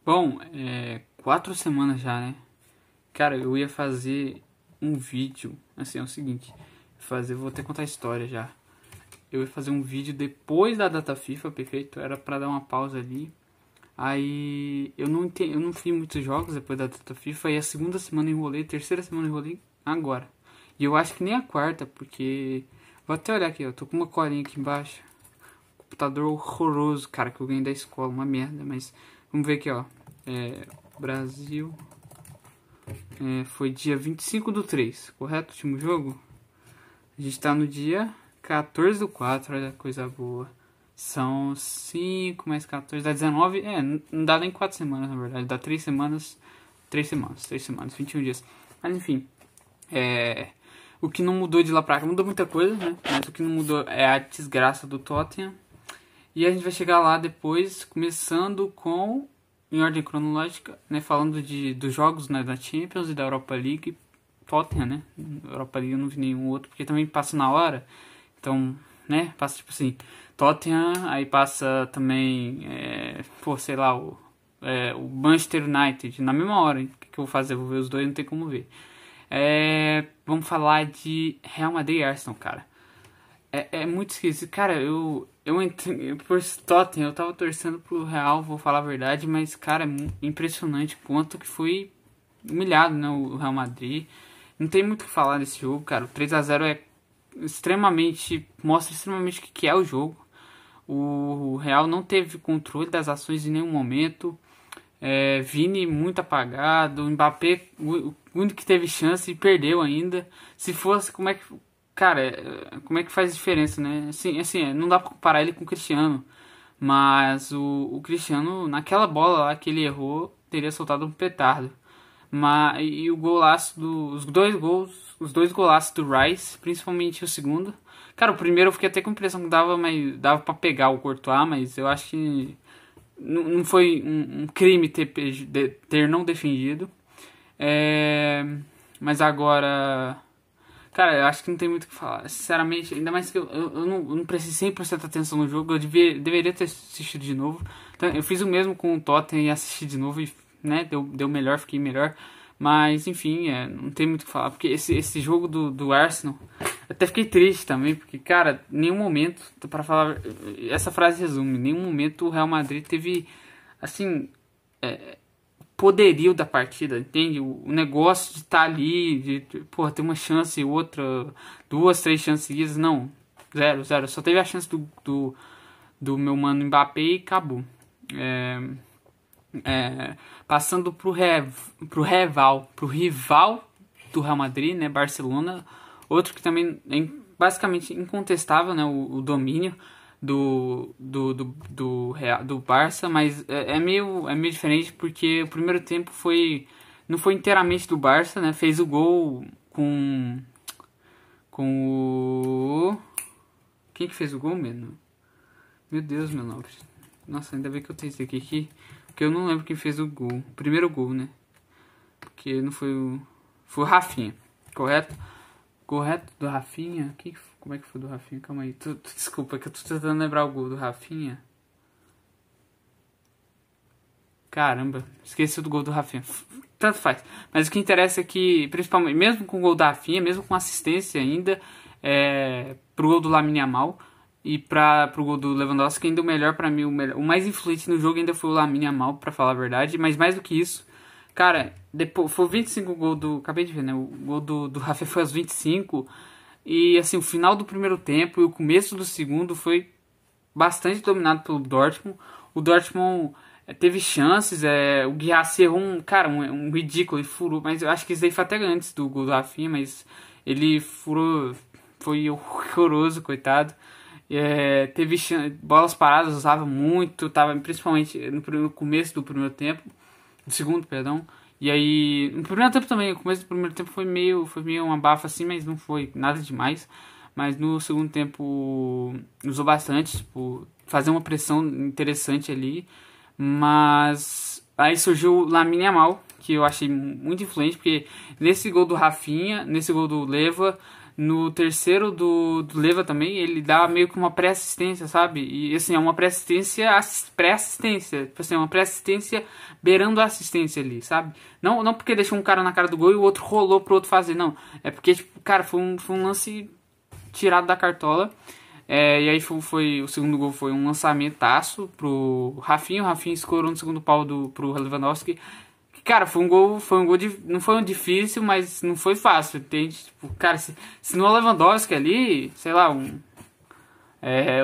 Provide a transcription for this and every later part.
Bom, 4 semanas já, né? Cara, eu ia fazer um vídeo. Assim, é o seguinte: vou até contar a história já. Eu ia fazer um vídeo depois da data FIFA, perfeito? Era pra dar uma pausa ali. Aí eu não fiz muitos jogos depois da data FIFA. E a segunda semana eu enrolei, a terceira semana eu enrolei agora. E eu acho que nem a quarta, porque. Vou até olhar aqui, ó. Tô com uma colinha aqui embaixo. Computador horroroso, cara, que eu ganhei da escola, uma merda. Mas vamos ver aqui, ó. Brasil. Foi dia 25/3, correto? Último jogo? A gente tá no dia 14/4, olha que coisa boa. São 5 mais 14, dá 19. Não dá nem 4 semanas, na verdade. Dá 3 semanas. 3 semanas, 21 dias. Mas enfim. O que não mudou de lá pra cá, mudou muita coisa, né? Mas o que não mudou é a desgraça do Tottenham. E a gente vai chegar lá depois, começando com, em ordem cronológica, né, falando dos jogos, né, da Champions e da Europa League. Tottenham, né? Europa League eu não vi nenhum outro, porque também passa na hora. Então, né, passa tipo assim, Tottenham, aí passa também, sei lá, o Manchester United, na mesma hora. O que eu vou fazer? Eu vou ver os dois, não tem como ver. Vamos falar de Real Madrid e Arsenal, cara. É muito esquisito. Cara, eu entrei por Tottenham, eu tava torcendo pro Real, vou falar a verdade, mas, cara, é impressionante quanto que foi humilhado, né, o Real Madrid. Não tem muito o que falar desse jogo, cara. O 3-0 mostra extremamente o que é o jogo. O Real não teve controle das ações em nenhum momento. Vini muito apagado, o Mbappé, o único que teve chance e perdeu ainda. Se fosse, como é que, cara, como é que faz diferença, né? Assim, não dá pra comparar ele com o Cristiano, mas o Cristiano, naquela bola lá que ele errou, teria soltado um petardo. E o golaço os dois golaços do Rice, principalmente o segundo. Cara, o primeiro eu fiquei até com a impressão que dava pra pegar o Courtois, mas eu acho que não foi um crime ter não defendido. Mas agora, cara, eu acho que não tem muito o que falar. Sinceramente, ainda mais que eu não prestei 100% atenção no jogo. Eu deveria ter assistido de novo. Então, eu fiz o mesmo com o Tottenham e assisti de novo e, né, deu melhor, fiquei melhor. Mas, enfim, não tem muito o que falar. Porque esse jogo do Arsenal, até fiquei triste também. Porque, cara, em nenhum momento, pra falar, essa frase resume, em nenhum momento o Real Madrid teve, assim, poderio da partida, entende? O negócio de estar ali, porra, ter uma chance e outra, 2, 3 chances seguidas, não. Zero, zero. Só teve a chance do meu mano Mbappé e acabou. Passando pro rival do Real Madrid, né, Barcelona, outro que também é basicamente incontestável, né, o domínio do Barça, mas meio diferente porque o primeiro tempo não foi inteiramente do Barça, né, fez o gol com o... Quem que fez o gol, mano? Meu Deus, meu nobre. Nossa, ainda bem que eu tenho isso aqui. Porque eu não lembro quem fez o gol. O primeiro gol, né? Porque não foi o... Foi o Rafinha, correto? Correto do Rafinha? Como é que foi do Rafinha? Calma aí. Desculpa, que eu tô tentando lembrar o gol do Rafinha. Caramba, esqueci do gol do Rafinha. Tanto faz. Mas o que interessa é que, principalmente, mesmo com o gol da Rafinha, mesmo com assistência ainda, pro gol do Lamine Yamal e pro gol do Lewandowski, ainda o melhor pra mim, o mais influente no jogo ainda foi o Lamine Yamal, pra falar a verdade. Mas mais do que isso, cara, depois foi 25 o gol do... Acabei de ver, né? O gol do Rafinha foi aos 25. E assim, o final do primeiro tempo e o começo do segundo foi bastante dominado pelo Dortmund. O Dortmund teve chances, o Guirassy errou um ridículo e furou, mas eu acho que isso aí foi até antes do gol do Rafinha, mas ele furou, foi horroroso, coitado. Teve bolas paradas, usava muito, tava principalmente no começo do primeiro tempo, do segundo, perdão. E aí, no primeiro tempo também, o começo do primeiro tempo foi meio uma bafa assim, mas não foi nada demais. Mas no segundo tempo usou bastante, tipo, fazer uma pressão interessante ali. Mas aí surgiu o Lamine Yamal, que eu achei muito influente, porque nesse gol do Rafinha, nesse gol do Leva, No terceiro do Leva também, ele dá meio que uma pré-assistência, sabe? E assim, é uma pré-assistência. Tipo assim, é uma pré-assistência beirando a assistência ali, sabe? Não porque deixou um cara na cara do gol e o outro rolou pro outro fazer, não. É porque, tipo, cara, foi um lance tirado da cartola. E aí o segundo gol foi um lançamentaço pro Rafinha. O Rafinha escorou no segundo pau pro Lewandowski. Cara, foi um gol não foi um difícil, mas não foi fácil, entende? Tipo, cara, se no Lewandowski ali, sei lá,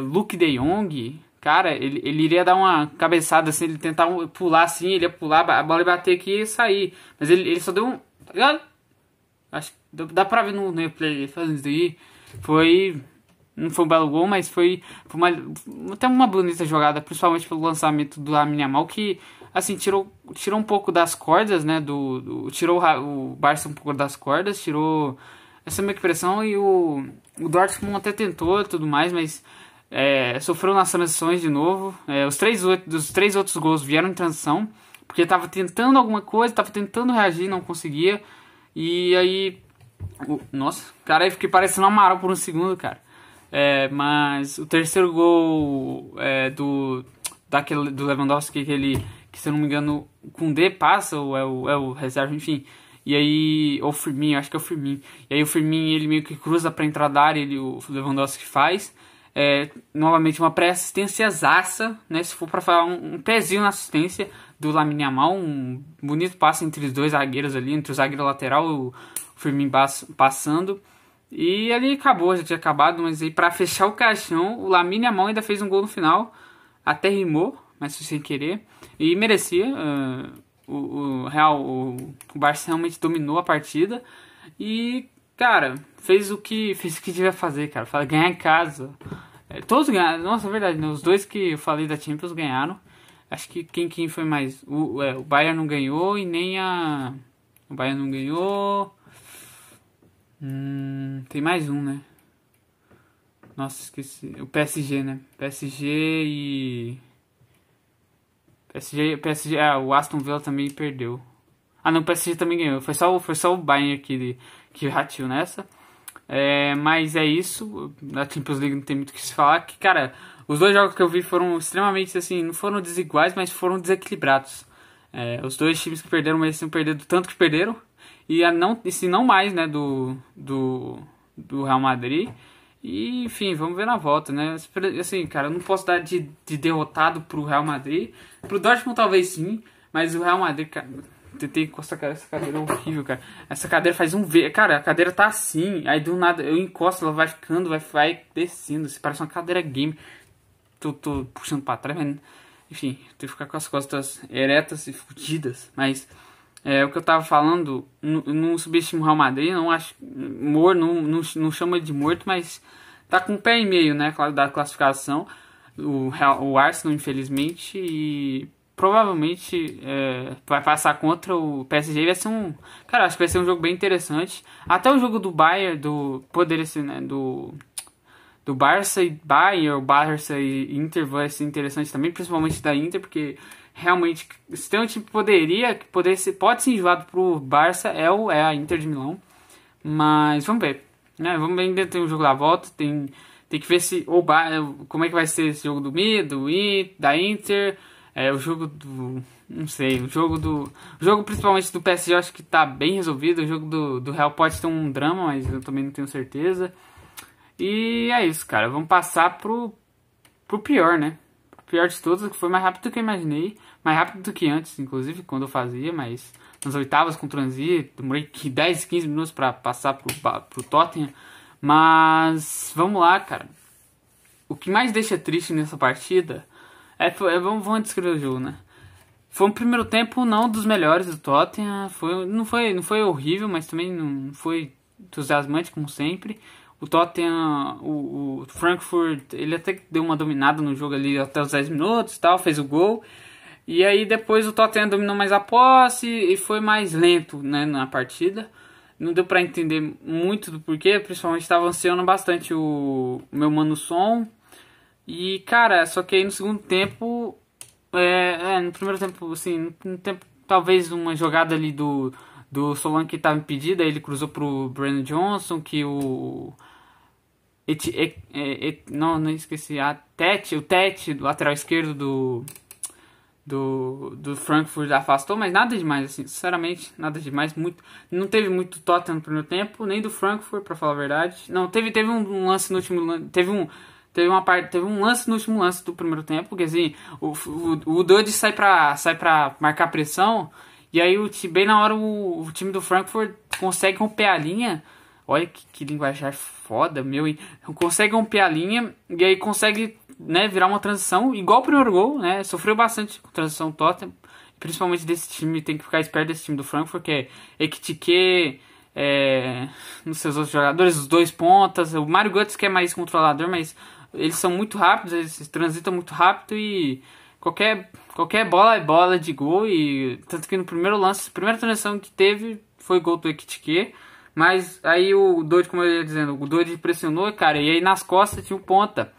Luke de Jong, cara, ele iria dar uma cabeçada assim, ele tentar pular assim, ele ia pular, a bola ia bater aqui e sair. Mas ele só deu tá ligado? Acho que dá pra ver no replay ele fazendo isso aí. Não foi um belo gol, mas foi até uma bonita jogada, principalmente pelo lançamento do Lamine Yamal, que assim, tirou um pouco das cordas, né, tirou o Barça um pouco das cordas, tirou essa meio que pressão, e o Dortmund até tentou e tudo mais, mas sofreu nas transições de novo. Dos três outros gols vieram em transição, porque tava tentando alguma coisa, tava tentando reagir, não conseguia, e aí... Nossa, cara, eu fiquei parecendo um Amaral por um segundo, cara. Mas o terceiro gol do Lewandowski, que se eu não me engano, o Koundé passa, ou é o reserva, enfim. E aí, ou o Firmino, acho que é o Firmino. E aí o Firmino, ele meio que cruza pra entrar da área, o Lewandowski faz. Novamente uma pré-assistência zaça, né? Se for pra falar um pezinho na assistência do Lamine Yamal, um bonito passe entre os dois zagueiros ali, entre o zagueiro lateral, o Firmino passando. E ali acabou, já tinha acabado, mas aí pra fechar o caixão, o Lamine Yamal ainda fez um gol no final, até rimou, mas sem querer, e merecia. O Barça realmente dominou a partida e, cara, fez o que devia fazer, cara, ganhar em casa. Todos ganharam, nossa, é verdade, né? Os dois que eu falei da Champions ganharam. Acho que quem foi mais? O Bayern não ganhou e nem o Bayern não ganhou. Tem mais um, né? Nossa, esqueci. O PSG, né? PSG, o Aston Villa também perdeu. Ah, não, o PSG também ganhou. Foi só o Bayern que rateou nessa. Mas é isso. Na Champions League não tem muito o que se falar. Que, cara, os dois jogos que eu vi foram extremamente, assim, não foram desiguais, mas foram desequilibrados. Os dois times que perderam mereciam perder do tanto que perderam. E se não mais, né, do Real Madrid. E, enfim, vamos ver na volta, né? Assim, cara, eu não posso dar de derrotado pro Real Madrid. Pro Dortmund talvez sim, mas o Real Madrid, cara, tentei encostar, cara, essa cadeira é horrível, cara. Essa cadeira faz um V, cara, a cadeira tá assim, aí do nada eu encosto, ela vai ficando, vai descendo, assim, parece uma cadeira game. Tô puxando pra trás, mas, enfim, tenho que ficar com as costas eretas e fudidas, mas... o que eu tava falando, não subestimo o Real Madrid, não acho morto, não chama de morto, mas tá com um pé e meio, né, da classificação, o Arsenal, infelizmente, e provavelmente vai passar contra o PSG. Vai ser cara, acho que vai ser um jogo bem interessante, até o jogo do Bayern, poderia ser, né, do Barça e Bayern, o Barça e Inter vai ser interessante também, principalmente da Inter, porque realmente, se tem um time que pode ser enjoado pro Barça, é a Inter de Milão. Mas vamos ver, né? Ainda tem o jogo da volta, tem que ver como é que vai ser esse jogo da Inter, o jogo do... Não sei, o jogo principalmente do PSG eu acho que tá bem resolvido. O jogo do Real pode ter um drama, mas eu também não tenho certeza. E é isso, cara. Vamos passar pro pior, né? O pior de todos, que foi mais rápido do que eu imaginei. Mais rápido do que antes, inclusive, quando eu fazia. Mas nas oitavas com o Transi, demorei 10, 15 minutos pra passar pro Tottenham. Mas vamos lá, cara. O que mais deixa triste nessa partida vamos descrever o jogo, né? Foi um primeiro tempo não dos melhores do Tottenham. Não foi horrível, mas também não foi entusiasmante, como sempre. O Tottenham, o Frankfurt, ele até deu uma dominada no jogo ali até os 10 minutos e tal, fez o gol. E aí depois o Tottenham dominou mais a posse e foi mais lento, né, na partida. Não deu pra entender muito do porquê, principalmente estava ansiando bastante o meu mano Son. E, cara, só que aí no segundo tempo, no primeiro tempo, assim, no tempo, talvez uma jogada ali do do Solanke que estava impedido, aí ele cruzou pro Brandon Johnson, que o... não esqueci, o Tete, lateral esquerdo do Frankfurt afastou, mas nada demais, assim, sinceramente, nada demais, não teve muito Tottenham no primeiro tempo, nem do Frankfurt, pra falar a verdade. Não, teve um lance no último, teve um lance no último lance do primeiro tempo, porque assim, o Dodge sai pra marcar pressão, e aí bem na hora o time do Frankfurt consegue romper a linha. Olha que linguajar foda, meu, hein? Consegue romper a linha e aí consegue, né, virar uma transição igual o primeiro gol, né? Sofreu bastante com a transição Tottenham, principalmente desse time, tem que ficar esperto desse time do Frankfurt, que é Ekitike, nos seus outros jogadores, os dois pontas, o Mario Götze que é mais controlador, mas eles são muito rápidos, eles transitam muito rápido e qualquer bola é bola de gol, e tanto que no primeiro lance, a primeira transição que teve foi gol do Ekitike. Mas aí o Dodge, como eu ia dizendo, o Dodge pressionou, cara, e aí nas costas tinha um ponta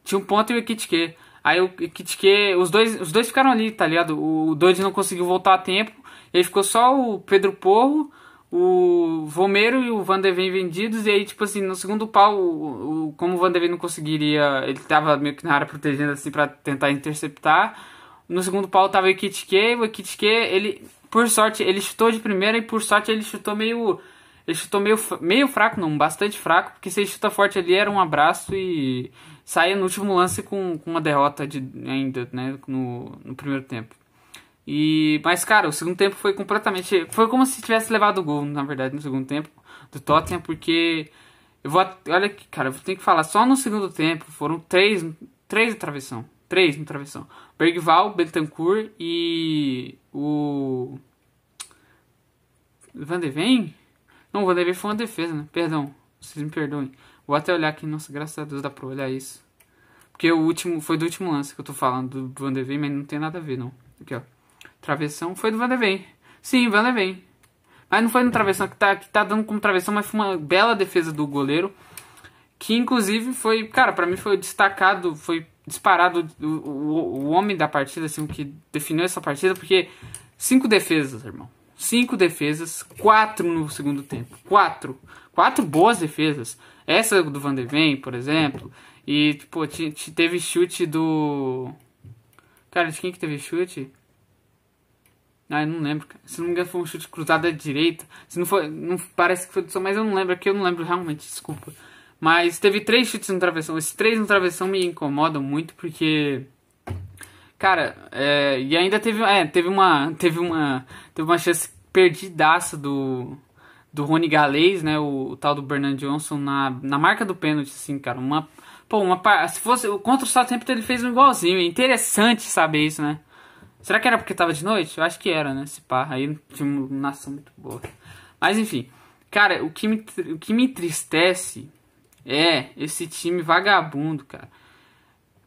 e o Ekitike. Aí o Ekitike, os dois ficaram ali, tá ligado? O Dodge não conseguiu voltar a tempo, e aí ficou só o Pedro Porro, o Romero e o Van de Ven vendidos, e aí, tipo assim, no segundo pau, como o Van de Ven não conseguiria, ele tava meio que na área protegendo, assim, pra tentar interceptar, no segundo pau tava o Ekitike, ele, por sorte, ele chutou de primeira, e por sorte ele chutou meio fraco, não, bastante fraco, porque se ele chuta forte ali era um abraço e saía no último lance com uma derrota ainda, né, no primeiro tempo. Mas, cara, o segundo tempo foi como se tivesse levado o gol, na verdade, no segundo tempo do Tottenham, porque olha aqui, cara, eu tenho que falar, só no segundo tempo foram três no travessão. Bergvall, Bentancur e o Van de Ven? Não, o Van de Ven foi uma defesa, né? Perdão, vocês me perdoem. Vou até olhar aqui, nossa, graças a Deus dá pra olhar isso. Porque foi do último lance que eu tô falando, do Van de Ven, mas não tem nada a ver, não. Aqui, ó. Travessão foi do Van de Ven. Sim, Van de Ven. Mas não foi no travessão, que tá dando como travessão, mas foi uma bela defesa do goleiro. Que, inclusive, foi, cara, pra mim foi destacado, foi disparado o homem da partida, assim, o que definiu essa partida, porque 5 defesas, irmão. 5 defesas, 4 no segundo tempo. 4 boas defesas. Essa do Van de Ven, por exemplo. E, pô, teve chute do... Cara, de quem que teve chute? Eu não lembro, cara. Se não me engano foi um chute cruzado à direita. Se não foi, não parece que foi do som, mas eu não lembro. Aqui eu não lembro realmente, desculpa. Mas teve 3 chutes no travessão. Esses 3 no travessão me incomodam muito, porque... Cara, e ainda teve uma chance perdidaça do Rony Galês, né, o tal do Bernard Johnson na marca do pênalti, assim, cara, se fosse contra o Southampton ele fez um igualzinho, é interessante saber isso, né? Será que era porque tava de noite? Eu acho que era, né, esse pá, aí tinha uma nação muito boa. Mas enfim, cara, o que me entristece é esse time vagabundo, cara.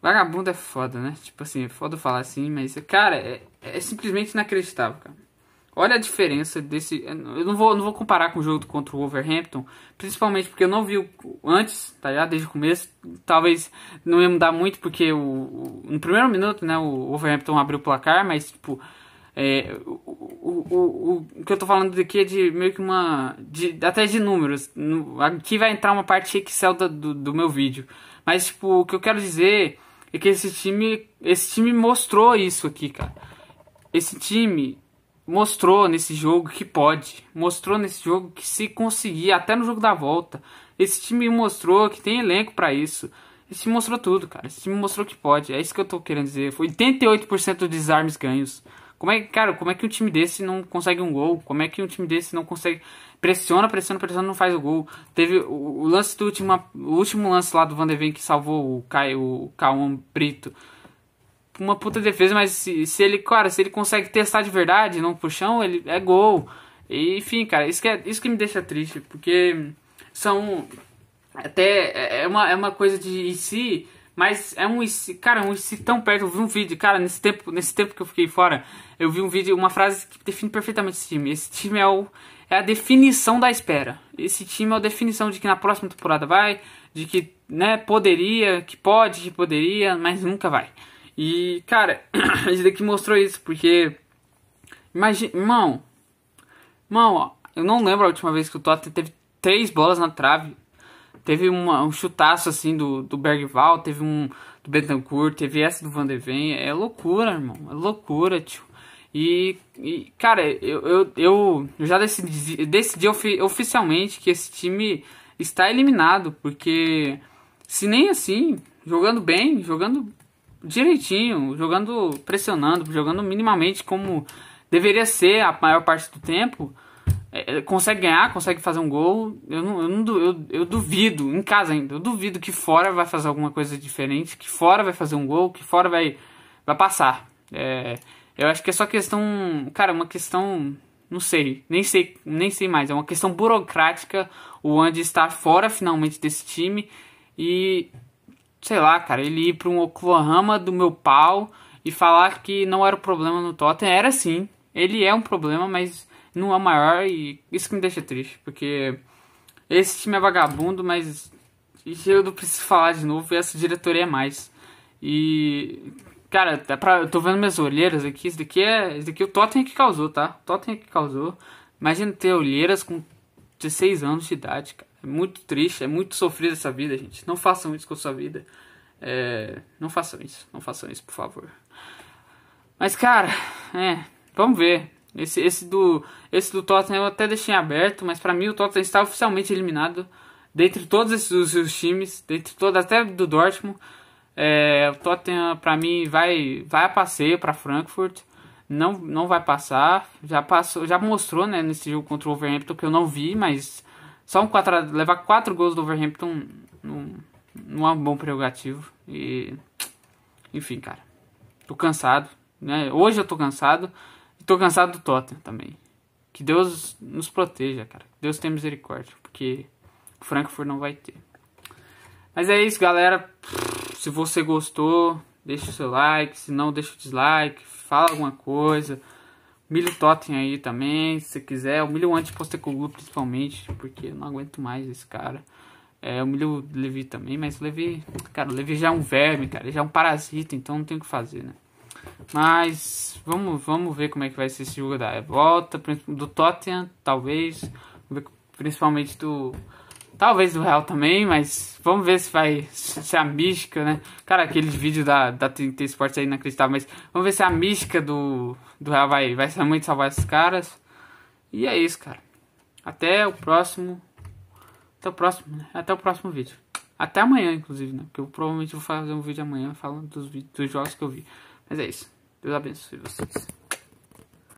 Vagabundo é foda, né? Tipo assim, é foda falar assim, mas, cara, é simplesmente inacreditável, cara. Olha a diferença desse... Eu não vou comparar com o jogo contra o Wolverhampton, principalmente porque eu não vi antes, tá ligado? Desde o começo. Talvez não ia mudar muito, porque no primeiro minuto, né, o Wolverhampton abriu o placar, mas, tipo... o que eu tô falando aqui é de meio que até de números. Aqui vai entrar uma parte Excel do meu vídeo. Mas, tipo, o que eu quero dizer é que esse time mostrou isso aqui, cara. Esse time mostrou nesse jogo que pode. Mostrou nesse jogo que se conseguir, até no jogo da volta. Esse time mostrou que tem elenco pra isso. Esse time mostrou tudo, cara. Esse time mostrou que pode. É isso que eu tô querendo dizer. Foi 88% dos desarmes ganhos. Como é que um time desse não consegue um gol? Como é que um time desse não consegue... Pressiona, não faz o gol. Teve o lance o último lance lá do Van de Ven que salvou o Cauã Brito. Uma puta defesa, mas se ele consegue testar de verdade, não pro chão, ele é gol. E, enfim, cara, isso que me deixa triste, porque é uma coisa de si, mas é um si, cara, um si tão perto. Eu vi um vídeo, cara, nesse tempo que eu fiquei fora, eu vi um vídeo, uma frase que define perfeitamente esse time. Esse time é a definição da espera. Esse time é a definição de que na próxima temporada vai, de que, né, que poderia, mas nunca vai. E, cara, esse daqui mostrou isso, porque... Imagina, irmão, Mano, eu não lembro a última vez que o Tottenham teve 3 bolas na trave. Teve um chutaço assim do Bergvall, teve um do Bentancur, teve essa do Van de Ven. É loucura, irmão. É loucura, tio. Cara, eu já decidi oficialmente que esse time está eliminado. Porque se nem assim, jogando bem, jogando direitinho, jogando pressionando, jogando minimamente como deveria ser a maior parte do tempo, consegue ganhar, consegue fazer um gol. Eu duvido, em casa ainda, eu duvido que fora vai fazer alguma coisa diferente, que fora vai fazer um gol, que fora vai passar. Eu acho que é só questão, cara, uma questão, não sei, nem sei mais, é uma questão burocrática o Andy estar fora finalmente desse time e, sei lá, cara, ele ir para um Oklahoma do meu pau e falar que não era o problema no Tottenham. Era sim, ele é um problema, mas não é o maior, e isso que me deixa triste, porque esse time é vagabundo, mas eu não preciso falar de novo, essa diretoria é mais. E, cara, eu tô vendo minhas olheiras aqui, isso daqui o Tottenham que causou, tá? O Tottenham que causou. Imagina ter olheiras com 16 anos de idade, cara. É muito triste, é muito sofrido essa vida, gente. Não façam isso com a sua vida. Não façam isso, por favor. Mas, cara, vamos ver. Esse do Tottenham eu até deixei aberto, mas pra mim o Tottenham está oficialmente eliminado. Dentre todos esses times, até do Dortmund, o Tottenham pra mim vai a passeio pra Frankfurt. Não vai passar. Já passou, já mostrou, né, nesse jogo contra o Wolverhampton, que eu não vi, mas só levar 4 gols do Wolverhampton não é um bom prerrogativo. E enfim, cara, tô cansado, né? Hoje eu tô cansado. Tô cansado do Tottenham também. Que Deus nos proteja, cara. Que Deus tenha misericórdia. Porque o Frankfurt não vai ter. Mas é isso, galera. Se você gostou, deixa o seu like. Se não, deixa o dislike. Fala alguma coisa. Humilha o Tottenham aí também, se você quiser. Humilha o Anti-Postecoglou principalmente. Porque eu não aguento mais esse cara. Humilha o Levi também. Mas o Levi, cara, o Levi já é um verme, cara. Ele já é um parasita. Então não tem o que fazer, né? Mas vamos ver como é que vai ser esse jogo da volta do Tottenham, talvez, principalmente talvez do Real também, mas vamos ver se vai ser a mística, né? Cara, aqueles vídeos da TNT Sports aí inacreditável, mas vamos ver se a mística do Real vai realmente salvar esses caras. E é isso, cara. Até o próximo, né? Até o próximo vídeo. Até amanhã, inclusive, né? Porque eu provavelmente vou fazer um vídeo amanhã falando dos jogos que eu vi. Mas é isso. Deus abençoe vocês.